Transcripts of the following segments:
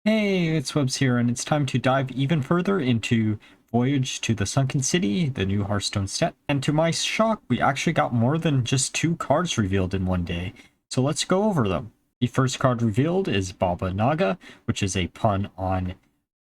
Hey, it's Webs here, and it's time to dive even further into Voyage to the Sunken City, the new Hearthstone set. And to my shock, we actually got more than just 2 cards revealed in one day. So let's go over them. The first card revealed is Baba Naga, which is a pun on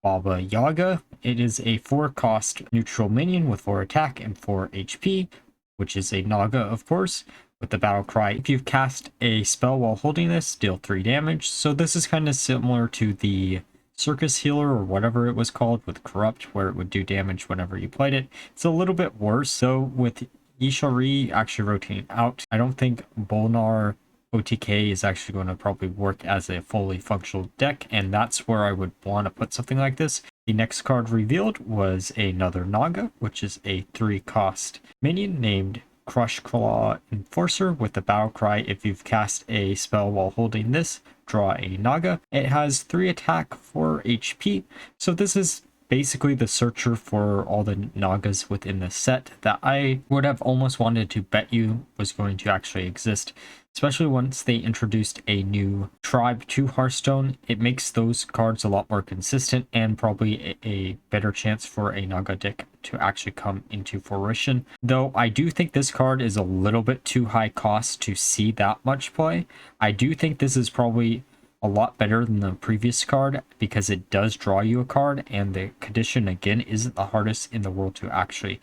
Baba Yaga. It is a 4-cost neutral minion with 4 attack and 4 HP, which is a Naga, of course, with the battle cry. If you've cast a spell while holding this, deal 3 damage. So this is kind of similar to the Circus Healer or whatever it was called with Corrupt, where it would do damage whenever you played it. It's a little bit worse, though, with Yishari actually rotating out. I don't think Bolnar OTK is actually going to probably work as a fully functional deck, and that's where I would want to put something like this. The next card revealed was another Naga, which is a 3-cost minion named Crush Claw Enforcer with the battle cry. If you've cast a spell while holding this, draw a Naga. It has 3 attack, 4 HP. So this is basically the searcher for all the Nagas within the set that I would have almost wanted to bet you was going to actually exist. Especially once they introduced a new tribe to Hearthstone, it makes those cards a lot more consistent and probably a better chance for a Naga deck to actually come into fruition. Though I do think this card is a little bit too high cost to see that much play. I do think this is probably a lot better than the previous card because it does draw you a card, and the condition again isn't the hardest in the world to actually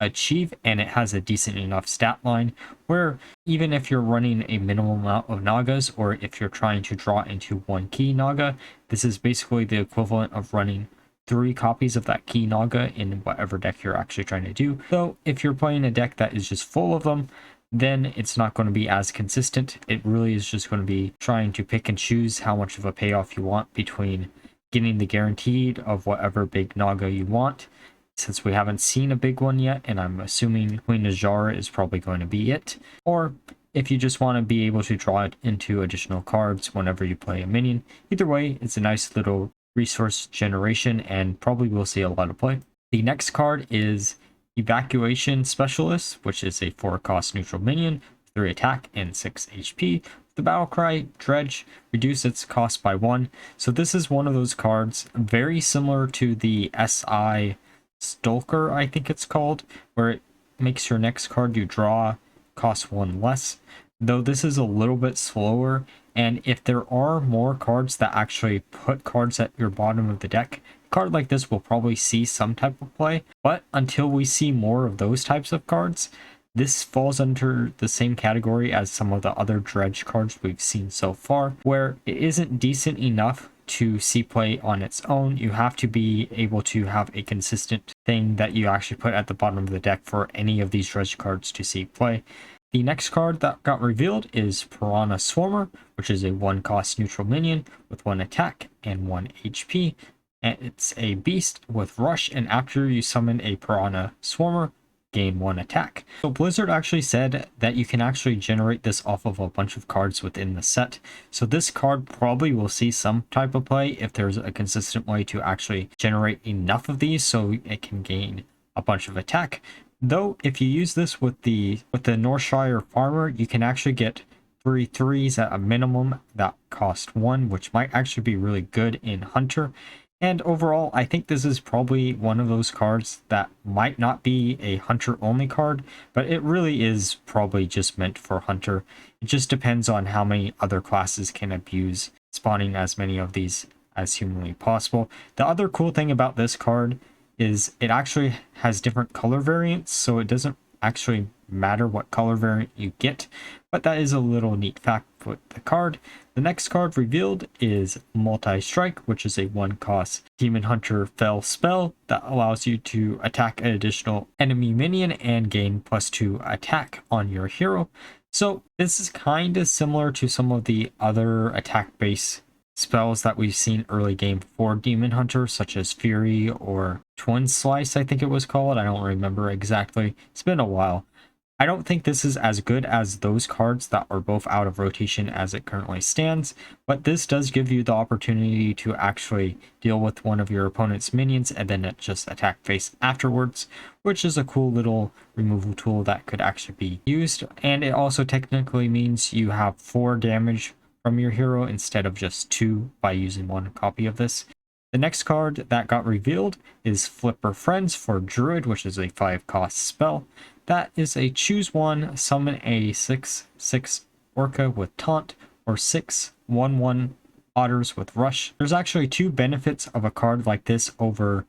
achieve, and it has a decent enough stat line where even if you're running a minimal amount of Nagas, or if you're trying to draw into 1 key Naga, this is basically the equivalent of running 3 copies of that key Naga in whatever deck you're actually trying to do. Though if you're playing a deck that is just full of them, then it's not going to be as consistent. It really is just going to be trying to pick and choose how much of a payoff you want between getting the guaranteed of whatever big Naga you want, since we haven't seen a big one yet, and I'm assuming Queen Naz'jan is probably going to be it. Or if you just want to be able to draw it into additional cards whenever you play a minion. Either way, it's a nice little resource generation and probably will see a lot of play. The next card is Evacuation Specialist, which is a 4-cost neutral minion, 3 attack and 6 HP. The battle cry, Dredge, reduce its cost by 1. So this is one of those cards very similar to the SI Stalker, I think it's called, where it makes your next card you draw cost 1 less. Though this is a little bit slower, and if there are more cards that actually put cards at your bottom of the deck, card like this will probably see some type of play. But until we see more of those types of cards, this falls under the same category as some of the other Dredge cards we've seen so far, where it isn't decent enough to see play on its own. You have to be able to have a consistent thing that you actually put at the bottom of the deck for any of these Dredge cards to see play. The next card that got revealed is Piranha Swarmer, which is a 1-cost neutral minion with 1 attack and 1 HP. And it's a beast with rush, and after you summon a Piranha Swarmer, gain 1 attack. So Blizzard actually said that you can actually generate this off of a bunch of cards within the set. So this card probably will see some type of play if there's a consistent way to actually generate enough of these so it can gain a bunch of attack. Though if you use this with the Northshire Farmer, you can actually get 3 3s at a minimum that cost 1, which might actually be really good in Hunter. And overall, I think this is probably one of those cards that might not be a Hunter-only card, but it really is probably just meant for Hunter. It just depends on how many other classes can abuse spawning as many of these as humanly possible. The other cool thing about this card is it actually has different color variants, so it doesn't actually matter what color variant you get, but that is a little neat fact with the card. The next card revealed is Multi-Strike, which is a 1-cost Demon Hunter Fell spell that allows you to attack an additional enemy minion and gain +2 attack on your hero. So this is kind of similar to some of the other attack-based spells that we've seen early game for Demon Hunter, such as Fury or Twin Slice, I think it was called. I don't remember exactly. It's been a while. I don't think this is as good as those cards that are both out of rotation as it currently stands, but this does give you the opportunity to actually deal with one of your opponent's minions and then just attack face afterwards, which is a cool little removal tool that could actually be used. And it also technically means you have 4 damage from your hero instead of just 2 by using 1 copy of this. The next card that got revealed is Flipper Friends for Druid, which is a 5-cost spell. That is a choose 1, summon a 6/6 Orca with Taunt, or 6 1/1 Otters with Rush. There's actually 2 benefits of a card like this over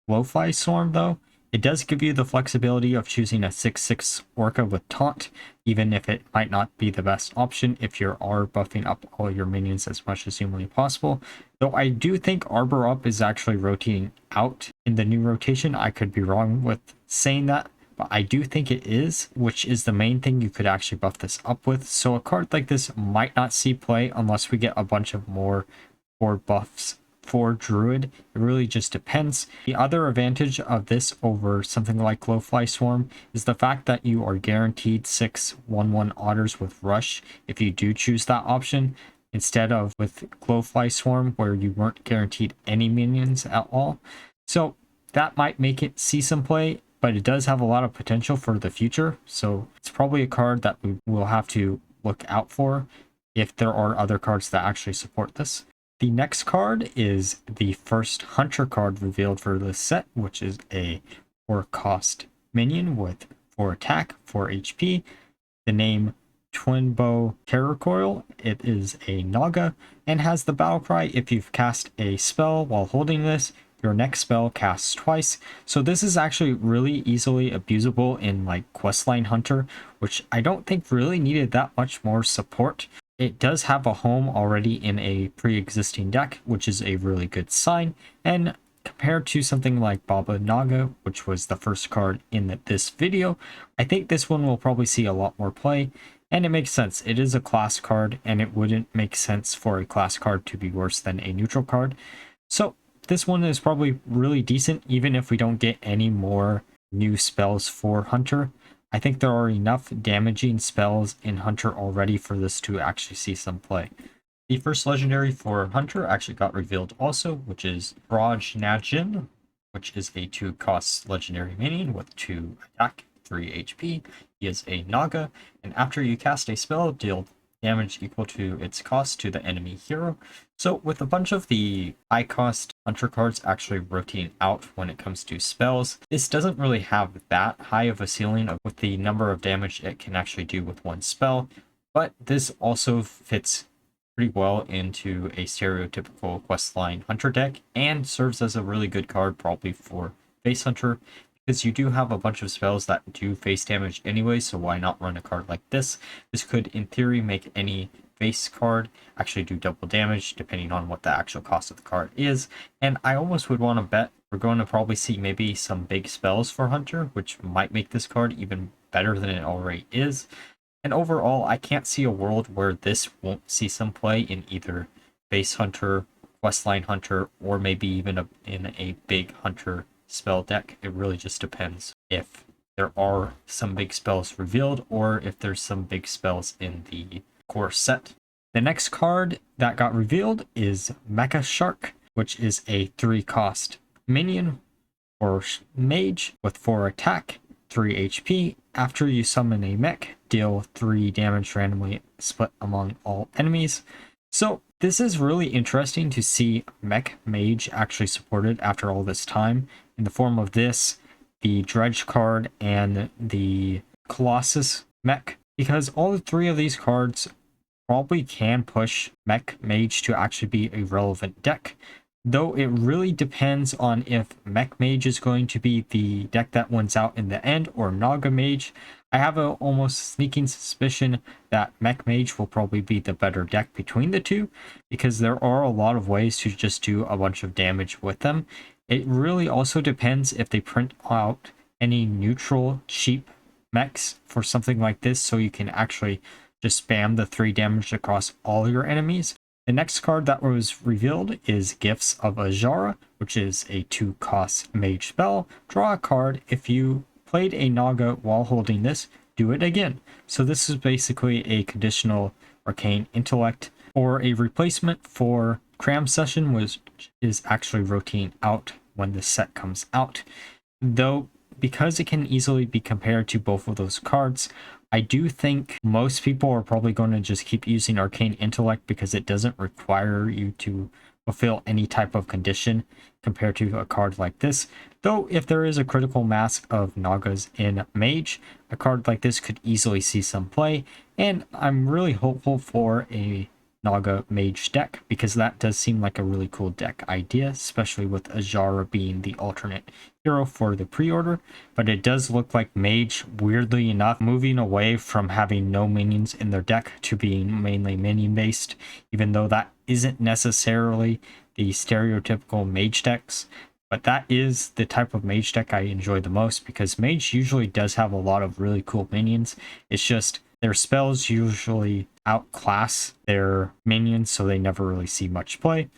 Lo-Fi Swarm though. It does give you the flexibility of choosing a 6/6 Orca with Taunt, even if it might not be the best option if you are buffing up all your minions as much as humanly possible. Though I do think Arbor Up is actually rotating out in the new rotation. I could be wrong with saying that, but I do think it is, which is the main thing you could actually buff this up with. So a card like this might not see play unless we get a bunch of more board buffs for Druid. It really just depends. The other advantage of this over something like Glowfly Swarm is the fact that you are guaranteed 6 1/1 Otters with Rush if you do choose that option, instead of with Glowfly Swarm where you weren't guaranteed any minions at all. So that might make it see some play, but it does have a lot of potential for the future. So it's probably a card that we will have to look out for if there are other cards that actually support this. The next card is the first Hunter card revealed for this set, which is a 4-cost minion with 4 attack, 4 HP. The name Twinbow Terrorcoil. It is a Naga and has the battle cry: if you've cast a spell while holding this, your next spell casts twice. So this is actually really easily abusable in like Questline Hunter, which I don't think really needed that much more support. It does have a home already in a pre-existing deck, which is a really good sign. And compared to something like Baba Naga, which was the first card in this video, I think this one will probably see a lot more play. And it makes sense. It is a class card, and it wouldn't make sense for a class card to be worse than a neutral card. So this one is probably really decent, even if we don't get any more new spells for Hunter. I think there are enough damaging spells in Hunter already for this to actually see some play. The first legendary for Hunter actually got revealed also, which is Naz'jan, which is a 2-cost legendary minion with 2 attack, 3 HP. He is a Naga, and after you cast a spell, deal damage equal to its cost to the enemy hero. So with a bunch of the high cost Hunter cards actually rotating out when it comes to spells, this doesn't really have that high of a ceiling with the number of damage it can actually do with one spell, but this also fits pretty well into a stereotypical Questline Hunter deck and serves as a really good card probably for Face Hunter, because you do have a bunch of spells that do face damage anyway, so why not run a card like this? This could, in theory, make any face card actually do double damage, depending on what the actual cost of the card is. And I almost would want to bet we're going to probably see maybe some big spells for Hunter, which might make this card even better than it already is. And overall, I can't see a world where this won't see some play in either Face Hunter, Questline Hunter, or maybe even in a big Hunter spell deck. It really just depends if there are some big spells revealed or if there's some big spells in the core set. The next card that got revealed is Mecha Shark, which is a 3-cost minion or mage with 4 attack, 3 HP. After you summon a mech, deal 3 damage randomly split among all enemies. So this is really interesting to see Mech Mage actually supported after all this time in the form of this, the Dredge card, and the Colossus Mech, because all 3 of these cards probably can push Mech Mage to actually be a relevant deck, though it really depends on if Mech Mage is going to be the deck that wins out in the end or Naga Mage. I have a almost sneaking suspicion that Mech Mage will probably be the better deck between the two, because there are a lot of ways to just do a bunch of damage with them. It really also depends if they print out any neutral cheap mechs for something like this, so you can actually just spam the 3 damage across all your enemies. The next card that was revealed is Gifts of Azshara, which is a 2-cost mage spell. Draw a card. If you played a Naga while holding this, do it again. So this is basically a conditional arcane intellect, or a replacement for Cram Session, which is actually rotating out when the set comes out. Though, because it can easily be compared to both of those cards, I do think most people are probably going to just keep using Arcane Intellect because it doesn't require you to fulfill any type of condition compared to a card like this. Though if there is a critical mass of Nagas in Mage, a card like this could easily see some play, and I'm really hopeful for a Naga Mage deck because that does seem like a really cool deck idea, especially with Azara being the alternate hero for the pre-order. But it does look like Mage, weirdly enough, moving away from having no minions in their deck to being mainly minion based, even though that isn't necessarily the stereotypical Mage decks. But that is the type of Mage deck I enjoy the most because Mage usually does have a lot of really cool minions. It's just their spells usually outclass their minions, so they never really see much play.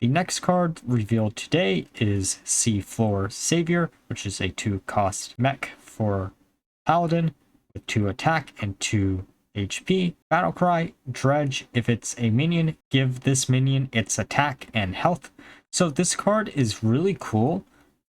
The next card revealed today is Seafloor Savior, which is a 2-cost mech for Paladin with 2 attack and 2 HP. Battlecry, Dredge, if it's a minion, give this minion its attack and health. So this card is really cool.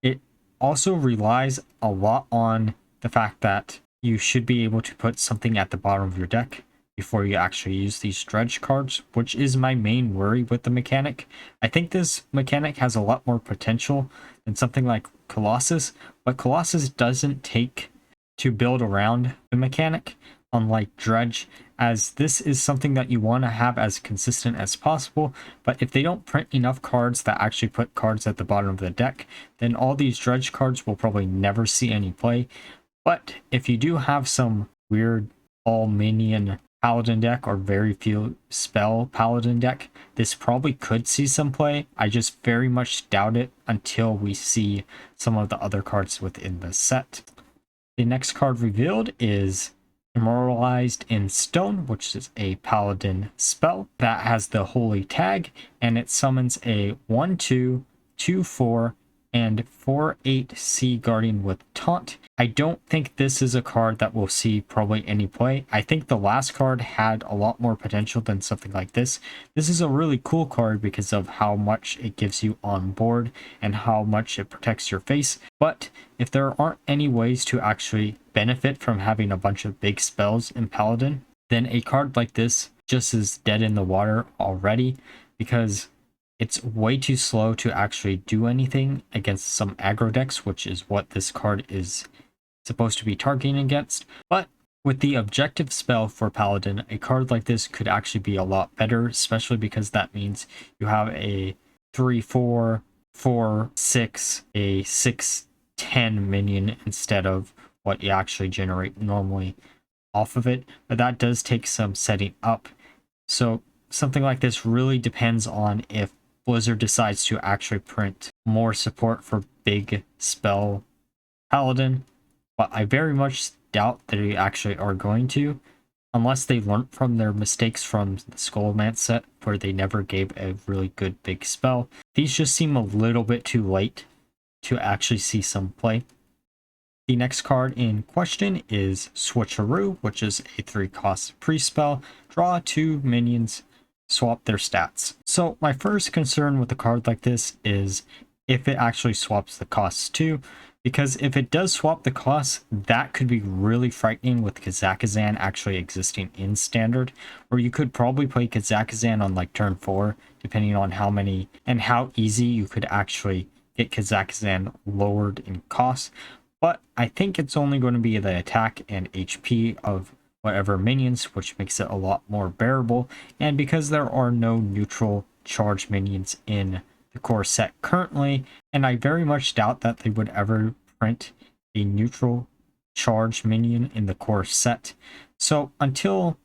It also relies a lot on the fact that you should be able to put something at the bottom of your deck before you actually use these Dredge cards, which is my main worry with the mechanic. I think this mechanic has a lot more potential than something like Colossus, but Colossus doesn't take to build around the mechanic, unlike Dredge, as this is something that you want to have as consistent as possible. But if they don't print enough cards that actually put cards at the bottom of the deck, then all these Dredge cards will probably never see any play. But if you do have some weird all minion Paladin deck or very few spell Paladin deck, this probably could see some play. I just very much doubt it until we see some of the other cards within the set. The next card revealed is Immortalized in Stone, which is a Paladin spell that has the Holy Tag, and it summons a 1/2, 2/4, and 4/8 Sea Guardian with Taunt. I don't think this is a card that will see probably any play. I think the last card had a lot more potential than something like this. This is a really cool card because of how much it gives you on board and how much it protects your face. But if there aren't any ways to actually benefit from having a bunch of big spells in Paladin, then a card like this just is dead in the water already because it's way too slow to actually do anything against some aggro decks, which is what this card is supposed to be targeting against. But with the objective spell for Paladin, a card like this could actually be a lot better, especially because that means you have a 3/4, 4/6, a 6/10 minion instead of what you actually generate normally off of it. But that does take some setting up. So something like this really depends on if Blizzard decides to actually print more support for big spell Paladin, but I very much doubt that they actually are going to, unless they learned from their mistakes from the Skullmance set where they never gave a really good big spell. These just seem a little bit too late to actually see some play. The next card in question is Switcheroo, which is a 3-cost pre-spell. Draw 2 minions, swap their stats. So my first concern with a card like this is if it actually swaps the costs too, because if it does swap the costs, that could be really frightening with Kazakhstan actually existing in standard, or you could probably play Kazakhstan on like turn 4, depending on how many and how easy you could actually get Kazakhstan lowered in cost. But I think it's only going to be the attack and HP of whatever minions, which makes it a lot more bearable. And because there are no neutral charge minions in the core set currently, and I very much doubt that they would ever print a neutral charge minion in the core set. So until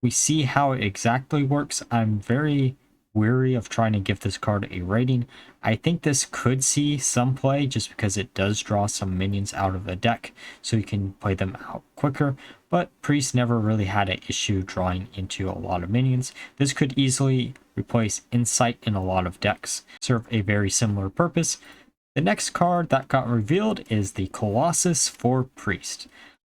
we see how it exactly works, I'm very weary of trying to give this card a rating. I think this could see some play just because it does draw some minions out of the deck, so you can play them out quicker, but Priest never really had an issue drawing into a lot of minions. This could easily replace Insight in a lot of decks, serve a very similar purpose. The next card that got revealed is the Colossus for Priest.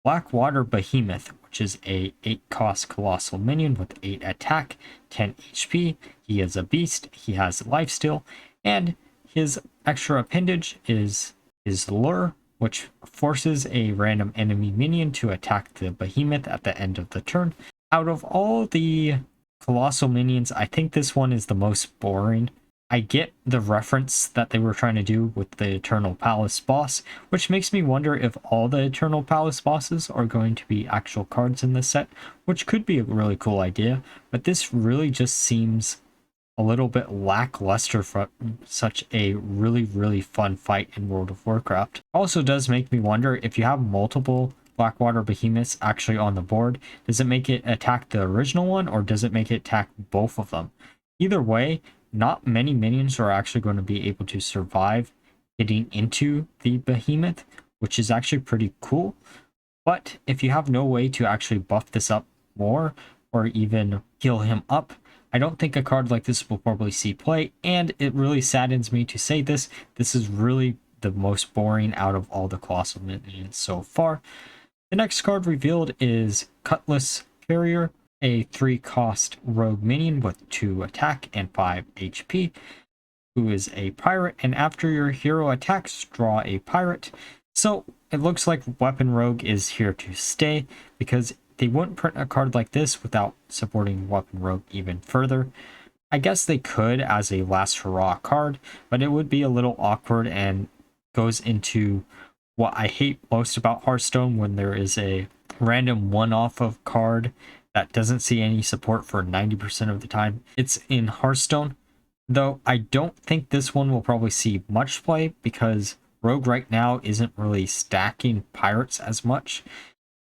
Blackwater Behemoth, which is a 8-cost Colossal minion with 8 attack, 10 HP. He is a beast, he has lifesteal, and his extra appendage is his Lure, which forces a random enemy minion to attack the Behemoth at the end of the turn. Out of all the Colossal minions, I think this one is the most boring. I get the reference that they were trying to do with the Eternal Palace boss, which makes me wonder if all the Eternal Palace bosses are going to be actual cards in this set, which could be a really cool idea, but this really just seems a little bit lackluster for such a really fun fight in World of Warcraft. Also does make me wonder if you have multiple Blackwater Behemoths actually on the board, does it make it attack the original one or does it make it attack both of them? Either way, not many minions are actually going to be able to survive getting into the Behemoth, which is actually pretty cool. But if you have no way to actually buff this up more or even heal him up, I don't think a card like this will probably see play, and it really saddens me to say this. This is really the most boring out of all the Colossal minions so far. The next card revealed is Cutlass Carrier, a 3-cost rogue minion with 2 attack and 5 HP, who is a pirate, and after your hero attacks, draw a pirate. So it looks like Weapon Rogue is here to stay, because they wouldn't print a card like this without supporting Weapon Rogue even further. I guess they could as a last hurrah card, but it would be a little awkward and goes into what I hate most about Hearthstone, when there is a random one-off of card that doesn't see any support for 90% of the time it's in Hearthstone. Though I don't think this one will probably see much play, because Rogue right now isn't really stacking pirates as much.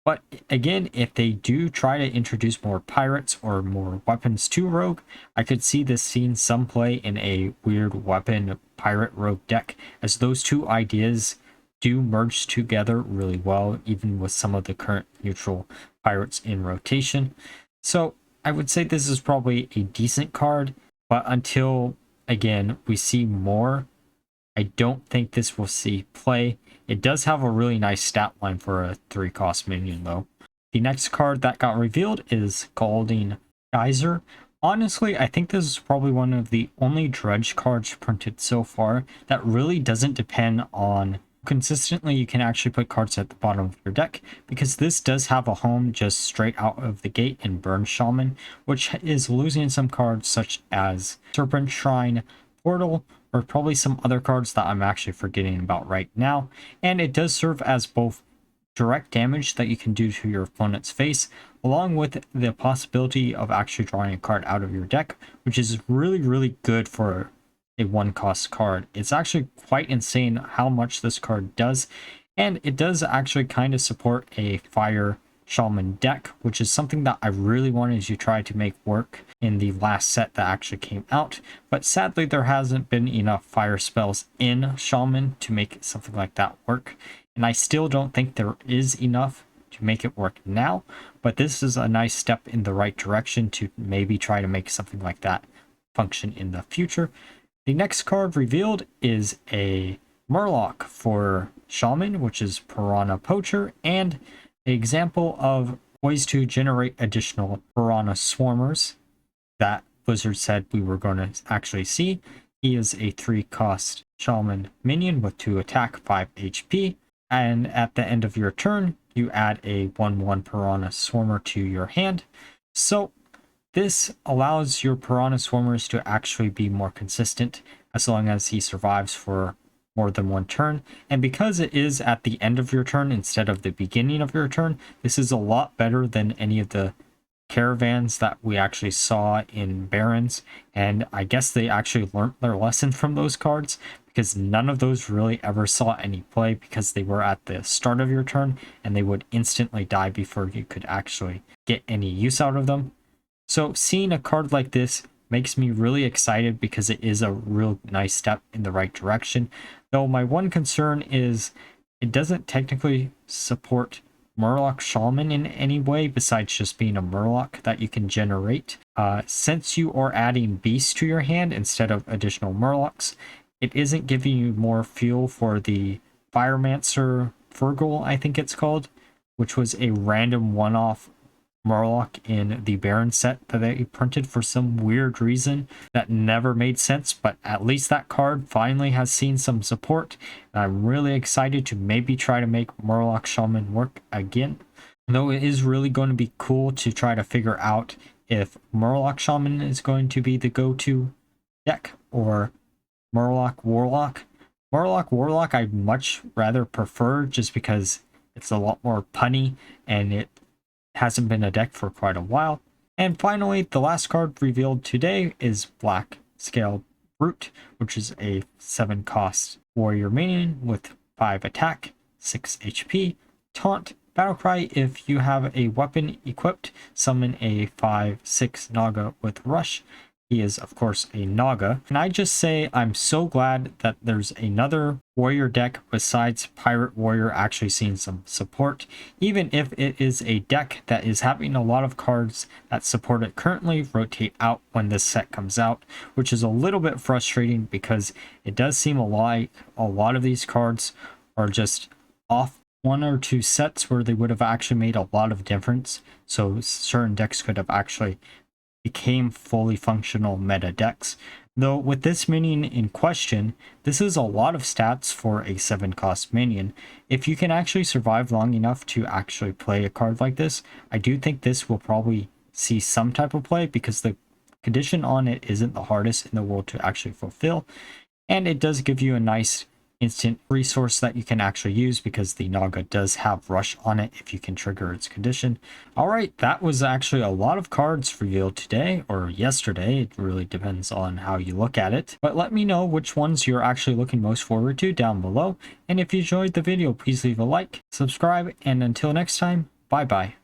But again, if they do try to introduce more pirates or more weapons to Rogue, I could see this seeing some play in a weird weapon pirate Rogue deck, as those two ideas do merge together really well, even with some of the current neutral pirates in rotation. So I would say this is probably a decent card, but until, again, we see more, I don't think this will see play. It does have a really nice stat line for a 3-cost minion, though. The next card that got revealed is Scalding Geyser. Honestly, I think this is probably one of the only Dredge cards printed so far that really doesn't depend on consistently you can actually put cards at the bottom of your deck, because this does have a home just straight out of the gate in Burn Shaman, which is losing some cards such as Serpent Shrine, Portal, or probably some other cards that I'm actually forgetting about right now. And it does serve as both direct damage that you can do to your opponent's face, along with the possibility of actually drawing a card out of your deck, which is really good for a 1-cost card. It's actually quite insane how much this card does, and it does actually kind of support a Fire Shaman deck, which is something that I really wanted to try to make work in the last set that actually came out, but sadly there hasn't been enough fire spells in Shaman to make something like that work, and I still don't think there is enough to make it work now, but this is a nice step in the right direction to maybe try to make something like that function in the future. The next card revealed is a Murloc for Shaman, which is Piranha Poacher, and an example of ways to generate additional Piranha Swarmers that Blizzard said we were going to actually see. He is a 3-cost Shaman minion with 2 attack, 5 HP, and at the end of your turn, you add a 1/1 Piranha Swarmer to your hand. So this allows your Piranha Swarmers to actually be more consistent as long as he survives for more than one turn. And because it is at the end of your turn instead of the beginning of your turn, this is a lot better than any of the caravans that we actually saw in Barons. And I guess they actually learned their lesson from those cards, because none of those really ever saw any play, because they were at the start of your turn and they would instantly die before you could actually get any use out of them. So seeing a card like this makes me really excited, because it is a real nice step in the right direction. Though my one concern is it doesn't technically support Murloc Shaman in any way besides just being a Murloc that you can generate. Since you are adding beasts to your hand instead of additional Murlocs, it isn't giving you more fuel for the Firemancer Fergal, I think it's called, which was a random one-off Murloc in the Baron set that they printed for some weird reason that never made sense, but at least that card finally has seen some support. And I'm really excited to maybe try to make Murloc Shaman work again. Though it is really going to be cool to try to figure out if Murloc Shaman is going to be the go-to deck or Murloc Warlock. Murloc Warlock I'd much rather prefer just because it's a lot more punny and it hasn't been a deck for quite a while. And finally, the last card revealed today is Black Scale Brute, which is a 7 cost warrior minion with 5 attack, 6 HP, taunt, battlecry. If you have a weapon equipped, summon a 5/6 Naga with rush. He is, of course, a Naga. And I just say I'm so glad that there's another warrior deck besides Pirate Warrior actually seeing some support. Even if it is a deck that is having a lot of cards that support it currently rotate out when this set comes out, which is a little bit frustrating because it does seem like a lot of these cards are just off 1 or 2 sets where they would have actually made a lot of difference. So certain decks could have actually became fully functional meta decks. Though with this minion in question, this is a lot of stats for a 7 cost minion. If you can actually survive long enough to actually play a card like this, I do think this will probably see some type of play because the condition on it isn't the hardest in the world to actually fulfill. And it does give you a nice instant resource that you can actually use because the Naga does have rush on it if you can trigger its condition. Alright, that was actually a lot of cards revealed today or yesterday. It really depends on how you look at it. But let me know which ones you're actually looking most forward to down below. And if you enjoyed the video, please leave a like, subscribe, and until next time, bye bye.